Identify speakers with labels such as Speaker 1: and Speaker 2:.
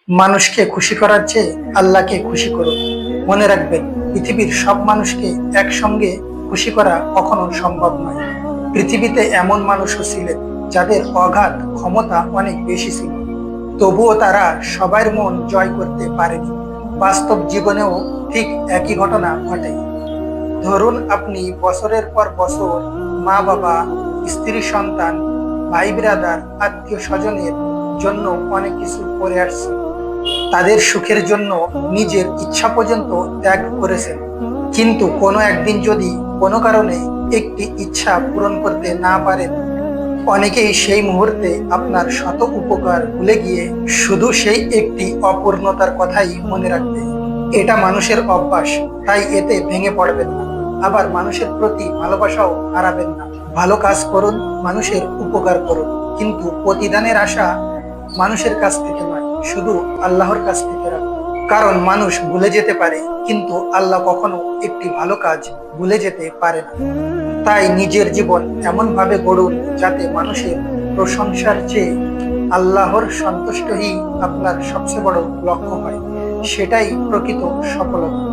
Speaker 1: মানুষকে খুশি করার চেয়ে আল্লাহকে খুশি করুন। মনে রাখবেন, পৃথিবীর সব মানুষকে একসঙ্গে খুশি করা কখনো সম্ভব নয়। পৃথিবীতে এমন মানুষও ছিলেন যাদের অগাধ ক্ষমতা অনেক বেশি ছিল, তবুও তারা সবার মন জয় করতে পারেনি। বাস্তব জীবনেও ঠিক একই ঘটনা ঘটে। ধরুন, আপনি বছরের পর বছর মা বাবা, স্ত্রী, সন্তান, ভাই ব্রাদার, আত্মীয় স্বজনের জন্য অনেক কিছু করে আসছেন। তাদের সুখের জন্য নিজের ইচ্ছা পর্যন্ত ত্যাগ করেছেন। কিন্তু কোনো একদিন যদি কোনো কারণে একটি ইচ্ছা পূরণ করতে না পারেন, অনেকেই সেই মুহূর্তে আপনার শত উপকার ভুলে গিয়ে শুধু সেই একটি অপূর্ণতার কথাই মনে রাখবে। এটা মানুষের অভ্যাস, তাই এতে ভেঙে পড়বেন না। আবার মানুষের প্রতি ভালোবাসাও হারাবেন না। ভালো কাজ করুন, মানুষের উপকার করুন, কিন্তু প্রতিদানের আশা মানুষের কাছ থেকে নয়, শুধু আল্লাহর কাছ থেকে রাখুন। কারণ মানুষ ভুলে যেতে পারে, কিন্তু আল্লাহ কখনো একটি ভালো কাজ ভুলে যেতে পারে না। তাই নিজের জীবন এমন ভাবে গড়ুন যাতে মানুষের প্রশংসার চেয়ে আল্লাহর সন্তুষ্টই আপনার সবচেয়ে বড় লক্ষ্য হয়। সেটাই প্রকৃত সফলতা।